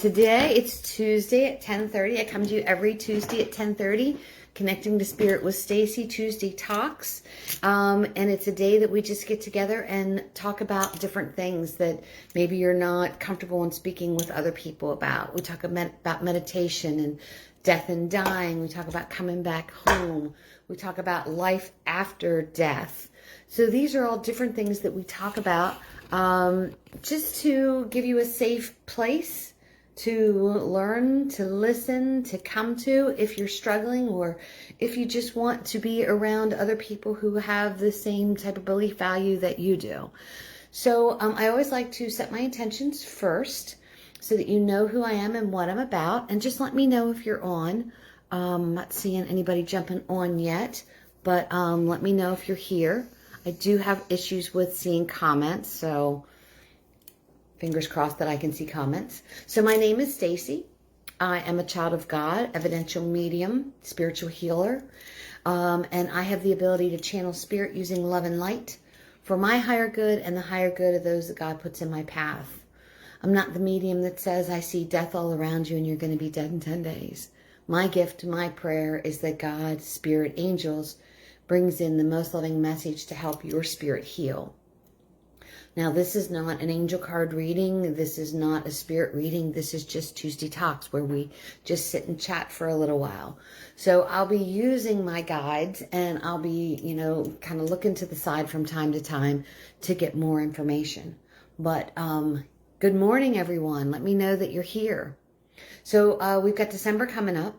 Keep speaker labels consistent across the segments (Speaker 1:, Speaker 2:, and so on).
Speaker 1: Today, it's Tuesday at 10:30. I come to you every Tuesday at 10:30, Connecting to Spirit with Stacy, Tuesday Talks. And it's a day that we just get together and talk about different things that maybe you're not comfortable in speaking with other people about. We talk about meditation and death and dying. We talk about coming back home. We talk about life after death. So these are all different things that we talk about just to give you a safe place to learn, to listen, to come to if you're struggling, or if you just want to be around other people who have the same type of belief value that you do. So I always like to set my intentions first so that you know who I am and what I'm about, and just let me know if you're on. I'm not seeing anybody jumping on yet, but let me know if you're here. I do have issues with seeing comments, so fingers crossed that I can see comments. So my name is Stacy. I am a child of God, evidential medium, spiritual healer, and I have the ability to channel spirit using love and light for my higher good and the higher good of those that God puts in my path. I'm not the medium that says I see death all around you and you're going to be dead in 10 days. My gift, my prayer is that God, spirit, angels brings in the most loving message to help your spirit heal. Now, this is not an angel card reading. This is not a spirit reading. This is just Tuesday Talks, where we just sit and chat for a little while. So I'll be using my guides, and I'll be, kind of looking to the side from time to time to get more information. But good morning, everyone. Let me know that you're here. So we've got December coming up,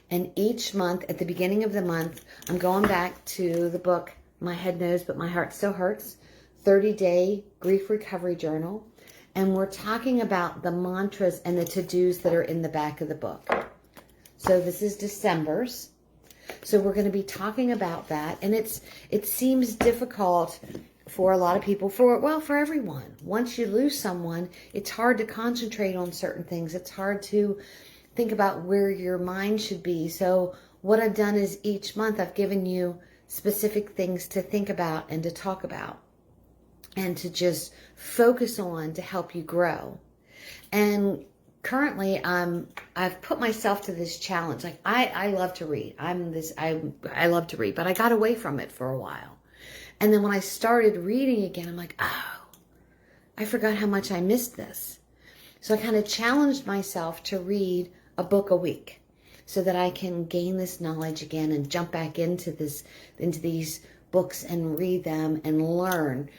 Speaker 1: and each month, at the beginning of the month, I'm going back to the book, My Head Knows But My Heart Still Hurts, 30-Day Grief Recovery Journal, and we're talking about the mantras and the to-dos that are in the back of the book. So this is December's. So we're going to be talking about that, and it seems difficult for a lot of people, for everyone. Once you lose someone, it's hard to concentrate on certain things. It's hard to think about where your mind should be. So what I've done is each month I've given you specific things to think about and to talk about, and to just focus on to help you grow. And currently, I've put myself to this challenge. Like I love to read. I love to read, but I got away from it for a while. And then when I started reading again, I'm like, oh, I forgot how much I missed this. So I kind of challenged myself to read a book a week so that I can gain this knowledge again and jump back into these books and read them and learn.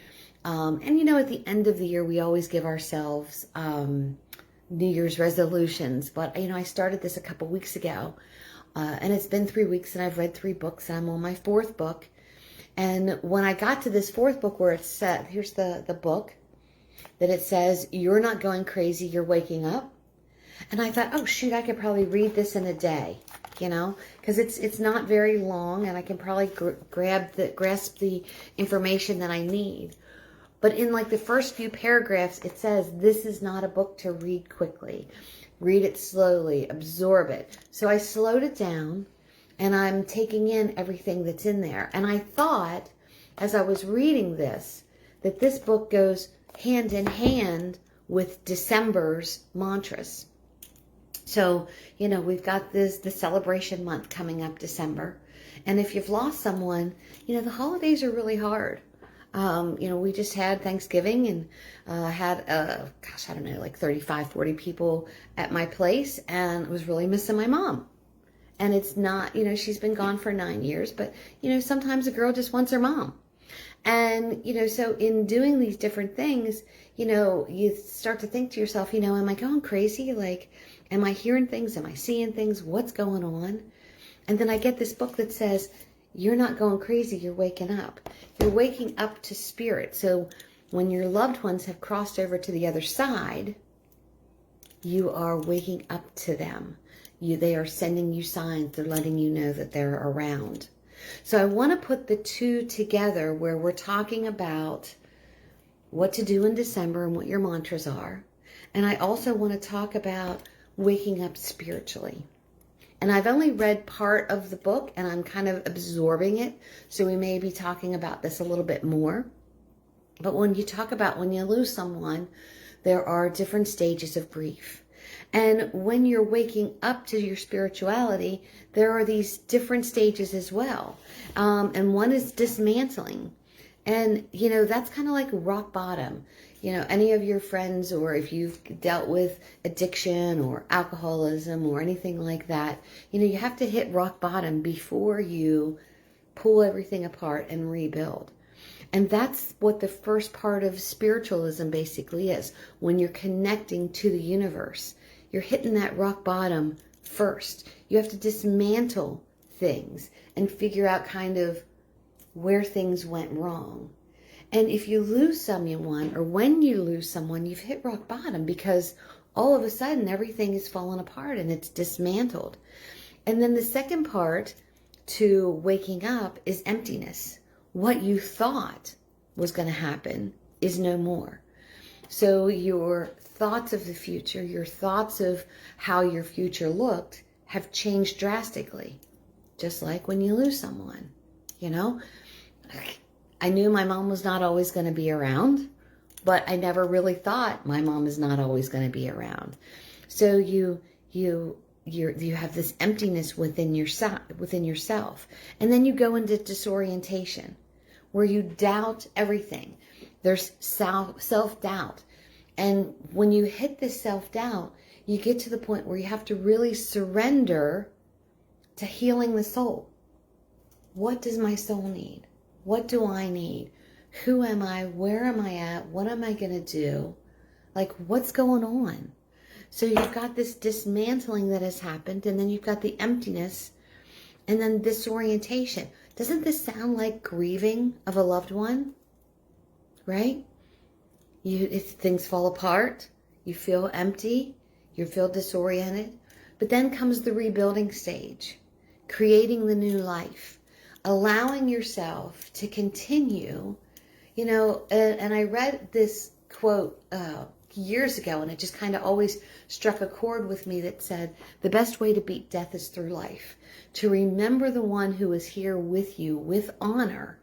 Speaker 1: And at the end of the year, we always give ourselves New Year's resolutions. But, I started this a couple weeks ago, and it's been 3 weeks, and I've read 3 books, and I'm on my 4th book. And when I got to this 4th book where it said, here's the book, that it says, you're not going crazy, you're waking up. And I thought, oh, shoot, I could probably read this in a day, because it's not very long, and I can probably grasp the information that I need. But in the first few paragraphs, it says, this is not a book to read quickly. Read it slowly, absorb it. So I slowed it down, and I'm taking in everything that's in there. And I thought, as I was reading this, that this book goes hand in hand with December's mantras. So, we've got the celebration month coming up, December. And if you've lost someone, the holidays are really hard. We just had Thanksgiving and had, 35, 40 people at my place, and I was really missing my mom. And it's not, she's been gone for 9 years, but, sometimes a girl just wants her mom. And, so in doing these different things, you start to think to yourself, am I going crazy? Am I hearing things? Am I seeing things? What's going on? And then I get this book that says, you're not going crazy, you're waking up. You're waking up to spirit. So when your loved ones have crossed over to the other side, you are waking up to them. They are sending you signs. They're letting you know that they're around. So I want to put the two together where we're talking about what to do in December and what your mantras are. And I also want to talk about waking up spiritually. And I've only read part of the book, and I'm kind of absorbing it. So we may be talking about this a little bit more. But when you talk about when you lose someone, there are different stages of grief. And when you're waking up to your spirituality, there are these different stages as well. And one is dismantling. And, you know, that's kind of like rock bottom. You know, any of your friends, or if you've dealt with addiction or alcoholism or anything like that, you know, you have to hit rock bottom before you pull everything apart and rebuild. And that's what the first part of spiritualism basically is. When you're connecting to the universe, you're hitting that rock bottom first. You have to dismantle things and figure out kind of where things went wrong. And if you lose someone, or when you lose someone, you've hit rock bottom, because all of a sudden everything is falling apart and it's dismantled. And then the second part to waking up is emptiness. What you thought was going to happen is no more. So your thoughts of the future, your thoughts of how your future looked have changed drastically. Just like when you lose someone, you know. I knew my mom was not always going to be around, but I never really thought my mom is not always going to be around. So you have this emptiness within yourself, and then you go into disorientation, where you doubt everything. There's self-doubt. And when you hit this self-doubt, you get to the point where you have to really surrender to healing the soul. What does my soul need? What do I need? Who am I? Where am I at? What am I going to do? Like, what's going on? So you've got this dismantling that has happened, and then you've got the emptiness, and then disorientation. Doesn't this sound like grieving of a loved one? Right? Things fall apart. You feel empty. You feel disoriented. But then comes the rebuilding stage, creating the new life, allowing yourself to continue. You know, and I read this quote years ago, and it just kind of always struck a chord with me, that said, the best way to beat death is through life. To remember the one who is here with you with honor,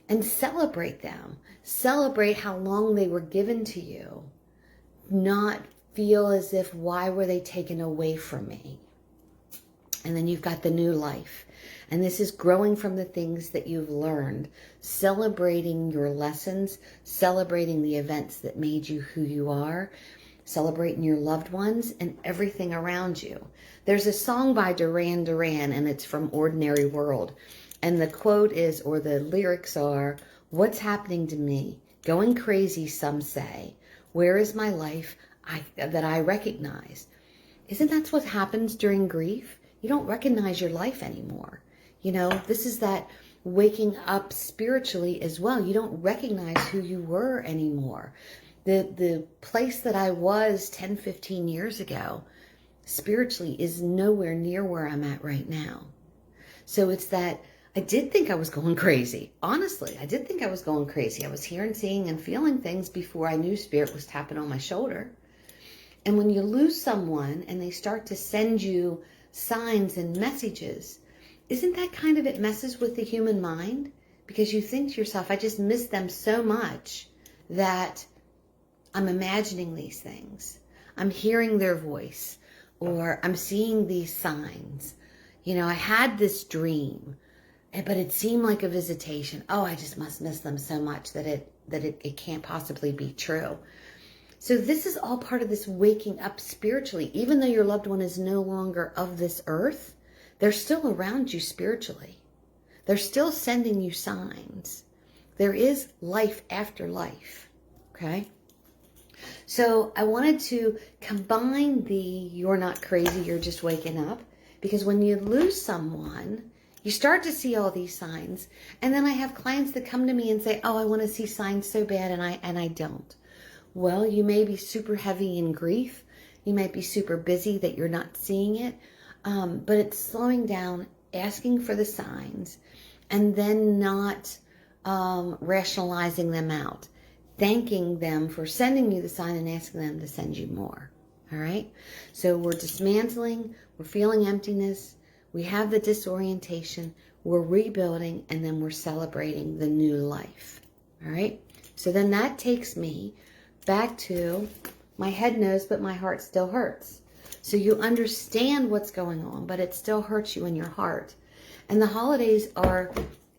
Speaker 1: and celebrate them. Celebrate how long they were given to you. Not feel as if, why were they taken away from me? And then you've got the new life. And this is growing from the things that you've learned, celebrating your lessons, celebrating the events that made you who you are, celebrating your loved ones and everything around you. There's a song by Duran Duran, and it's from Ordinary World. And the quote is, or the lyrics are, "What's happening to me? Going crazy, some say. Where is my life that I recognize?" Isn't that what happens during grief? You don't recognize your life anymore. You know, this is that waking up spiritually as well. You don't recognize who you were anymore. The place that I was 10, 15 years ago, spiritually, is nowhere near where I'm at right now. So it's that I did think I was going crazy. Honestly, I did think I was going crazy. I was hearing, seeing, and feeling things before I knew Spirit was tapping on my shoulder. And when you lose someone and they start to send you signs and messages, isn't that kind of, it messes with the human mind? Because you think to yourself, I just miss them so much that I'm imagining these things. I'm hearing their voice, or I'm seeing these signs. You know, I had this dream, but it seemed like a visitation. Oh, I just must miss them so much that it can't possibly be true. So this is all part of this waking up spiritually. Even though your loved one is no longer of this earth, they're still around you spiritually. They're still sending you signs. There is life after life, okay? So I wanted to combine the you're not crazy, you're just waking up, because when you lose someone, you start to see all these signs. And then I have clients that come to me and say, oh, I want to see signs so bad, and I don't. Well, you may be super heavy in grief. You might be super busy that you're not seeing it. But it's slowing down, asking for the signs, and then not rationalizing them out. Thanking them for sending you the sign and asking them to send you more. All right? So we're dismantling, we're feeling emptiness, we have the disorientation, we're rebuilding, and then we're celebrating the new life. All right? So then that takes me back to My head knows, but my heart still hurts. So you understand what's going on, but it still hurts you in your heart. And the holidays are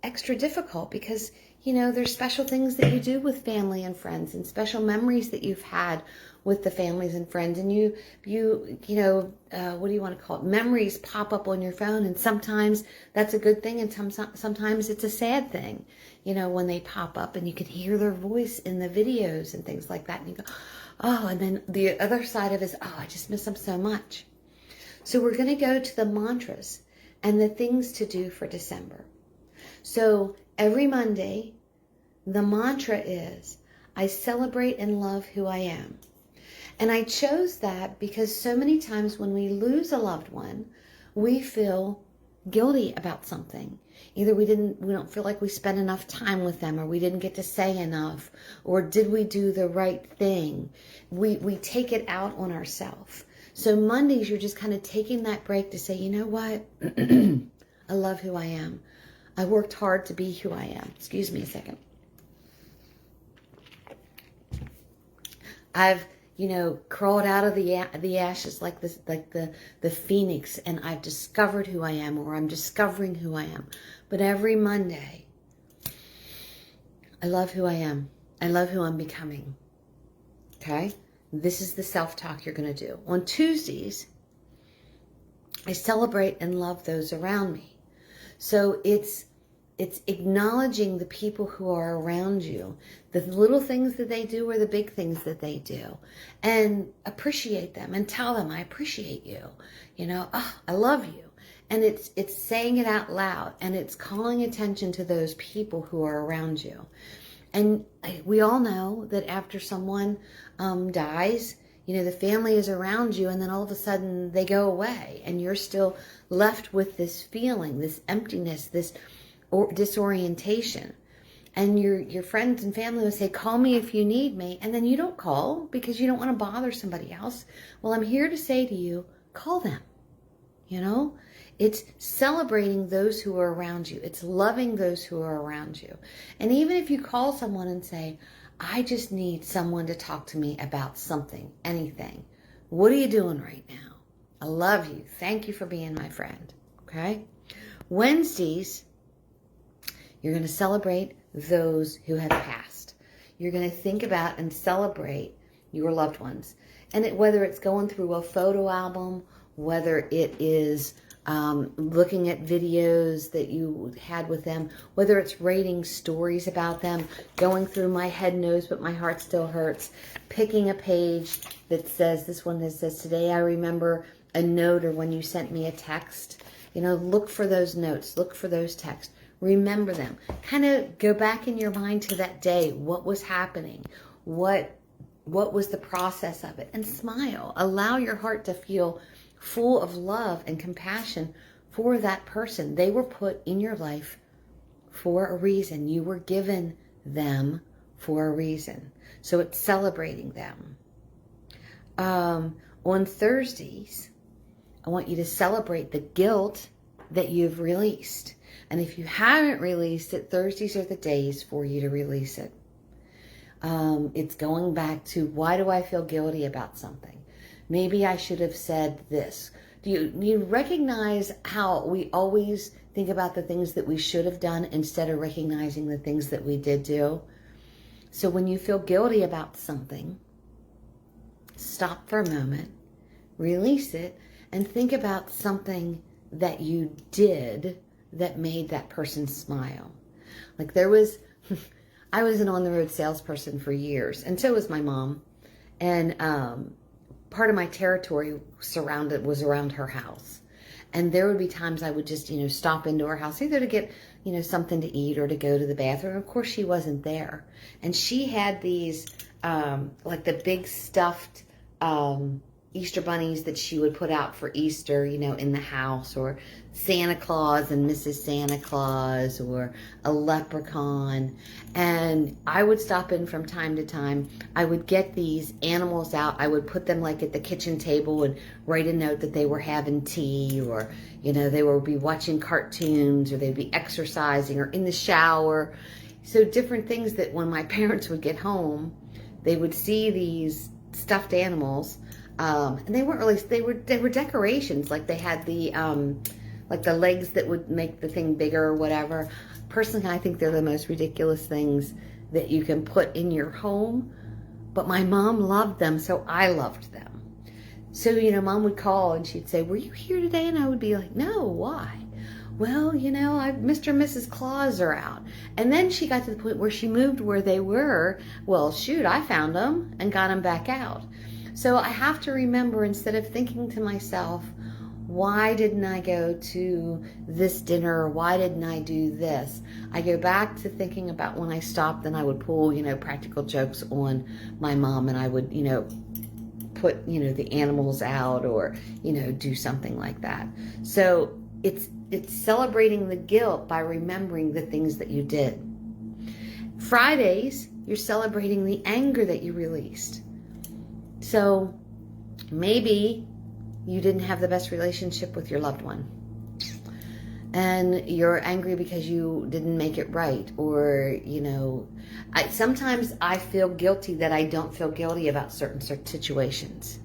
Speaker 1: extra difficult because, you know, there's special things that you do with family and friends and special memories that you've had with the families and friends. And you know, what do you want to call it? Memories pop up on your phone. And sometimes that's a good thing. And sometimes it's a sad thing, you know, when they pop up and you can hear their voice in the videos and things like that. And you go, oh, and then the other side of it is, oh, I just miss them so much. So we're going to go to the mantras and the things to do for December. So every Monday, the mantra is, I celebrate and love who I am. And I chose that because so many times when we lose a loved one, we feel guilty about something. Either we don't feel like we spent enough time with them, or we didn't get to say enough, or did we do the right thing? We take it out on ourselves. So Mondays, you're just kind of taking that break to say, you know what? I love who I am. I worked hard to be who I am. Excuse me a second. I've, you know, crawled out of the ashes like this, like the phoenix, and I've discovered who I am, or I'm discovering who I am. But every Monday, I love who I am. I love who I'm becoming. Okay? This is the self-talk you're going to do. On Tuesdays, I celebrate and love those around me. So it's acknowledging the people who are around you, the little things that they do or the big things that they do, and appreciate them and tell them, I appreciate you. You know, oh, I love you. And it's saying it out loud, and it's calling attention to those people who are around you. And we all know that after someone dies, you know, the family is around you, and then all of a sudden they go away, and you're still left with this feeling, this emptiness, this disorientation. And your friends and family will say, call me if you need me. And then you don't call because you don't want to bother somebody else. Well, I'm here to say to you, call them. You know, it's celebrating those who are around you. It's loving those who are around you. And even if you call someone and say, I just need someone to talk to me about something, anything. What are you doing right now? I love you. Thank you for being my friend. Okay? Wednesdays, you're going to celebrate those who have passed. You're going to think about and celebrate your loved ones. And whether it's going through a photo album, whether it is looking at videos that you had with them, whether it's writing stories about them, going through my head knows but my heart still hurts, picking a page that says, this one that says, today I remember a note, or when you sent me a text. You know, look for those notes, look for those texts. Remember them. Kind of go back in your mind to that day. What was happening? What was the process of it? And smile. Allow your heart to feel full of love and compassion for that person. They were put in your life for a reason. You were given them for a reason. So it's celebrating them. On Thursdays, I want you to celebrate the guilt that you've released. And if you haven't released it, Thursdays are the days for you to release it. It's going back to, why do I feel guilty about something? Maybe I should have said this. Do you recognize how we always think about the things that we should have done instead of recognizing the things that we did do? So when you feel guilty about something, stop for a moment, release it, and think about something that you did that made that person smile. Like I was an on-the-road salesperson for years, and so was my mom. And part of my territory was around her house. And there would be times I would just, you know, stop into her house, either to get, you know, something to eat or to go to the bathroom. Of course, she wasn't there. And she had these, like the big stuffed Easter bunnies that she would put out for Easter, you know, in the house, or Santa Claus and Mrs. Santa Claus, or a leprechaun. And I would stop in from time to time. I would get these animals out. I would put them like at the kitchen table and write a note that they were having tea, or, you know, they would be watching cartoons, or they'd be exercising, or in the shower. So different things that when my parents would get home, they would see these stuffed animals, and they weren't really, they were decorations. Like they had the like the legs that would make the thing bigger or whatever. Personally, I think they're the most ridiculous things that you can put in your home. But my mom loved them, so I loved them. So, Mom would call and she'd say, "Were you here today?" And I would be like, "No, why?" "Well, Mr. and Mrs. Claus are out." And then she got to the point where she moved where they were. Well, shoot, I found them and got them back out. So I have to remember, instead of thinking to myself, why didn't I go to this dinner? Or why didn't I do this? I go back to thinking about when I stopped and I would pull, practical jokes on my mom, and I would, put, the animals out, or, do something like that. So it's celebrating the guilt by remembering the things that you did. Fridays, you're celebrating the anger that you released. So maybe you didn't have the best relationship with your loved one, and you're angry because you didn't make it right, or sometimes I feel guilty that I don't feel guilty about certain situations.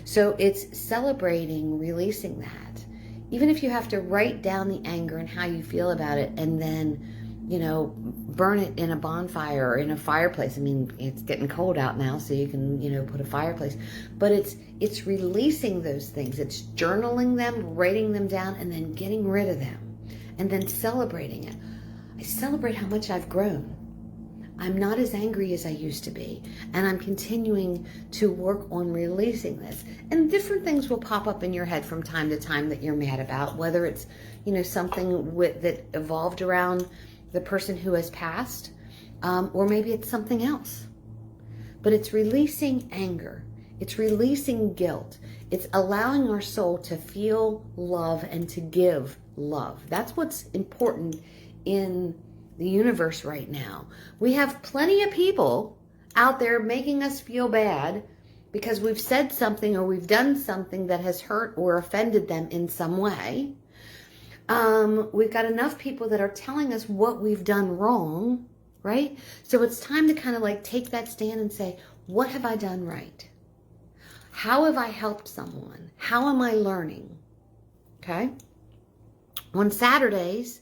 Speaker 1: So it's celebrating releasing that, even if you have to write down the anger and how you feel about it, and then burn it in a bonfire or in a fireplace. I mean, it's getting cold out now, so you can, put a fireplace. But it's releasing those things. It's journaling them, writing them down, and then getting rid of them. And then celebrating it. I celebrate how much I've grown. I'm not as angry as I used to be. And I'm continuing to work on releasing this. And different things will pop up in your head from time to time that you're mad about, whether it's, something that evolved around the person who has passed, or maybe it's something else. But it's releasing anger. It's releasing guilt. It's allowing our soul to feel love and to give love. That's what's important in the universe right now. We have plenty of people out there making us feel bad because we've said something or we've done something that has hurt or offended them in some way. We've got enough people that are telling us what we've done wrong, right? So it's time to kind of like take that stand and say, what have I done right? How have I helped someone? How am I learning? Okay? On Saturdays,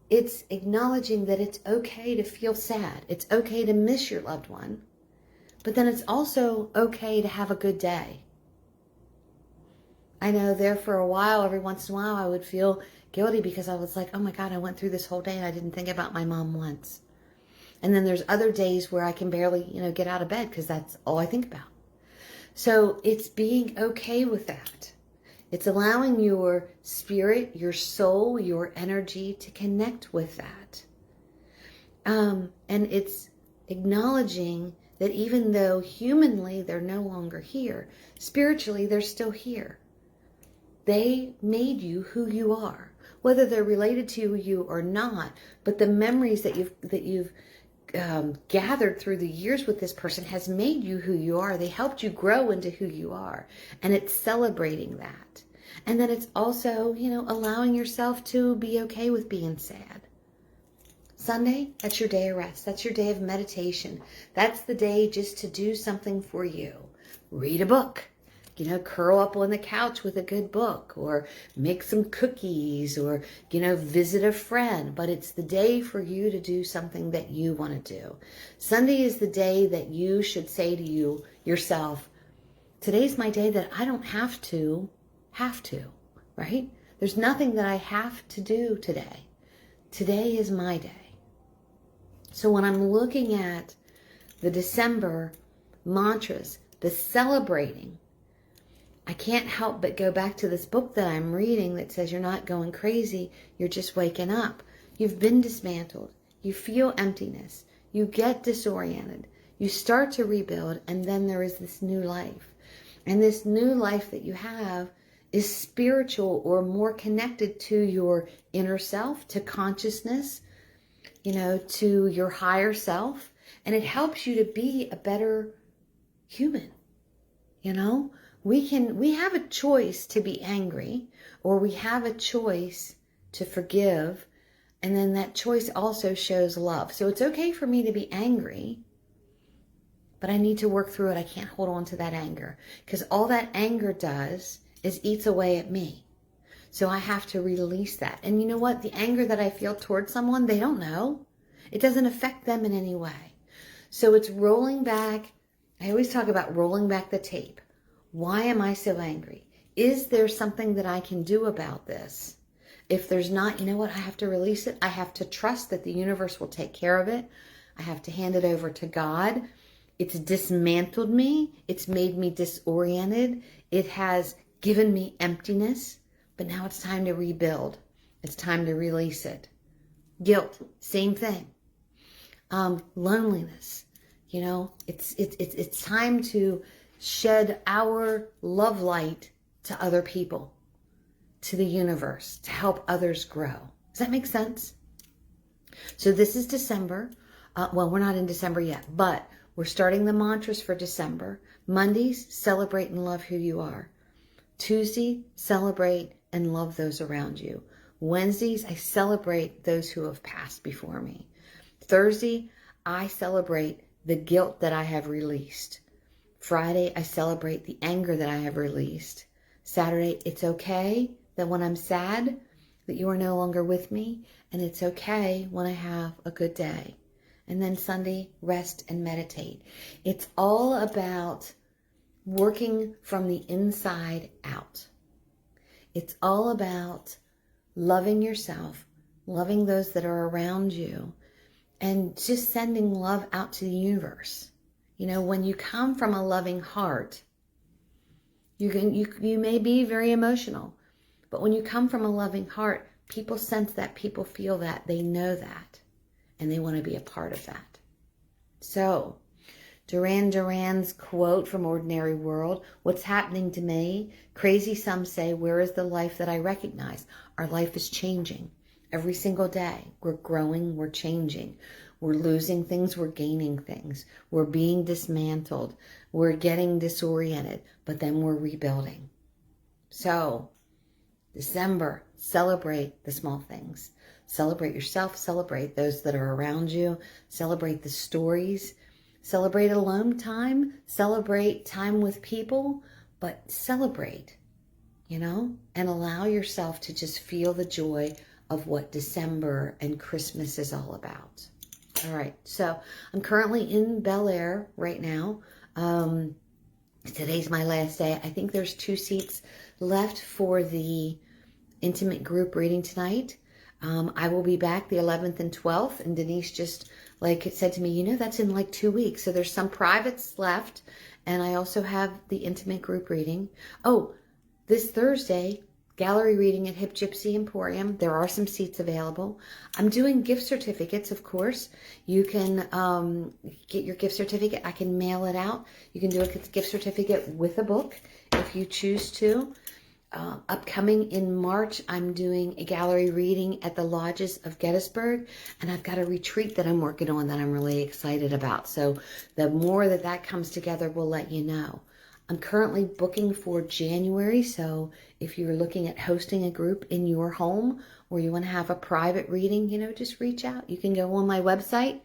Speaker 1: it's acknowledging that it's okay to feel sad. It's okay to miss your loved one. But then it's also okay to have a good day. I know there for a while, every once in a while, I would feel guilty because I was like, oh my God, I went through this whole day and I didn't think about my mom once. And then there's other days where I can barely, get out of bed because that's all I think about. So it's being okay with that. It's allowing your spirit, your soul, your energy to connect with that. And it's acknowledging that even though humanly they're no longer here, spiritually they're still here. They made you who you are, whether they're related to you or not. But the memories that you've gathered through the years with this person has made you who you are. They helped you grow into who you are, and it's celebrating that. And then it's also, allowing yourself to be okay with being sad. Sunday, that's your day of rest. That's your day of meditation. That's the day just to do something for you. Read a book. Curl up on the couch with a good book, or make some cookies, or, visit a friend. But it's the day for you to do something that you want to do. Sunday is the day that you should say to yourself, today's my day that I don't have to, right? There's nothing that I have to do today. Today is my day. So when I'm looking at the December mantras, the celebrating, I can't help but go back to this book that I'm reading that says you're not going crazy, you're just waking up. You've been dismantled. You feel emptiness. You get disoriented. You start to rebuild, and then there is this new life. And this new life that you have is spiritual, or more connected to your inner self, to consciousness, to your higher self. And it helps you to be a better human, We have a choice to be angry, or we have a choice to forgive, and then that choice also shows love. So it's okay for me to be angry, but I need to work through it. I can't hold on to that anger, because all that anger does is eats away at me. So I have to release that. And you know what? The anger that I feel towards someone, they don't know. It doesn't affect them in any way. So it's rolling back. I always talk about rolling back the tape. Why am I so angry? Is there something that I can do about this? If there's not, you know what? I have to release it. I have to trust that the universe will take care of it. I have to hand it over to God. It's dismantled me. It's made me disoriented. It has given me emptiness. But now it's time to rebuild. It's time to release it. Guilt, same thing. Loneliness, you know, it's time to shed our love light to other people, to the universe, to help others grow. Does that make sense? So this is December. Well, we're not in December yet, but we're starting the mantras for December. Mondays, celebrate and love who you are. Tuesday, celebrate and love those around you. Wednesdays, I celebrate those who have passed before me. Thursday, I celebrate the guilt that I have released. Friday, I celebrate the anger that I have released. Saturday, it's okay that when I'm sad, that you are no longer with me. And it's okay when I have a good day. And then Sunday, rest and meditate. It's all about working from the inside out. It's all about loving yourself, loving those that are around you, and just sending love out to the universe. You know, when you come from a loving heart, you may be very emotional, but when you come from a loving heart, people sense that, people feel that, they know that, and they want to be a part of that. So, Duran Duran's quote from Ordinary World, what's happening to me? Crazy, some say, where is the life that I recognize? Our life is changing every single day. We're growing, we're changing. We're losing things, we're gaining things. We're being dismantled. We're getting disoriented, but then we're rebuilding. So, December, celebrate the small things. Celebrate yourself, celebrate those that are around you, celebrate the stories. Celebrate alone time, celebrate time with people, but celebrate, you know, and allow yourself to just feel the joy of what December and Christmas is all about. All right, so I'm currently in Bel Air right now. Today's my last day. I think there's 2 seats left for the intimate group reading tonight. I will be back the 11th and 12th, and Denise just it said to me, you know, that's in like 2 weeks. So there's some privates left, and I also have the intimate group reading. Oh, this Thursday, gallery reading at Hip Gypsy Emporium. There are some seats available. I'm doing gift certificates, of course. You can get your gift certificate. I can mail it out. You can do a gift certificate with a book if you choose to. Upcoming in March, I'm doing a gallery reading at the Lodges of Gettysburg, and I've got a retreat that I'm working on that I'm really excited about. So the more that comes together, we'll let you know. I'm currently booking for January, so if you're looking at hosting a group in your home or you want to have a private reading, you know, just reach out. You can go on my website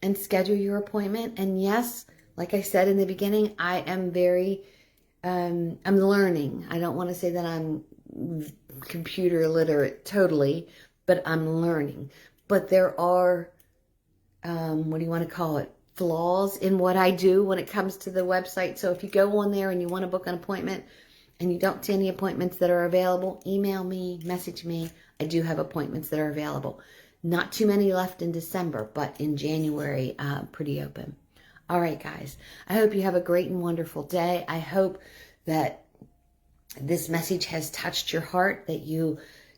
Speaker 1: and schedule your appointment. And yes, like I said in the beginning, I am I'm learning. I don't want to say that I'm computer literate totally, but I'm learning. But there are, what do you want to call it? Flaws in what I do when it comes to the website. So if you go on there and you want to book an appointment and you don't see any appointments that are available, email me, message me. I do have appointments that are available. Not too many left in December, but in January, pretty open. All right, guys. I hope you have a great and wonderful day. I hope that this message has touched your heart, that you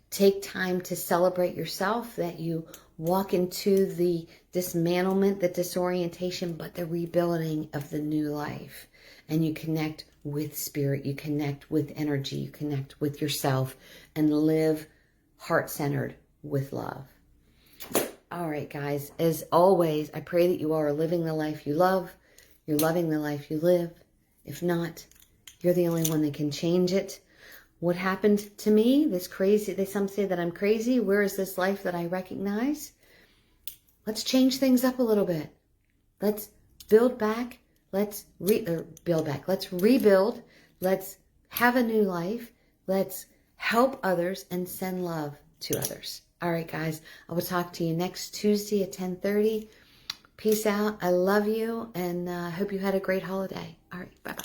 Speaker 1: take time to celebrate yourself, that you walk into the dismantlement, the disorientation, but the rebuilding of the new life. And you connect with spirit, you connect with energy, you connect with yourself, and live heart-centered with love. All right, guys, as always, I pray that you all are living the life you love. You're loving the life you live. If not, you're the only one that can change it. What happened to me, this crazy, some say that I'm crazy. Where is this life that I recognize? Let's change things up a little bit. Let's build back Let's build back. Let's rebuild. Let's have a new life. Let's help others and send love to others. All right, guys. I will talk to you next Tuesday at 10:30. Peace out. I love you, and hope you had a great holiday. All right. Bye-bye.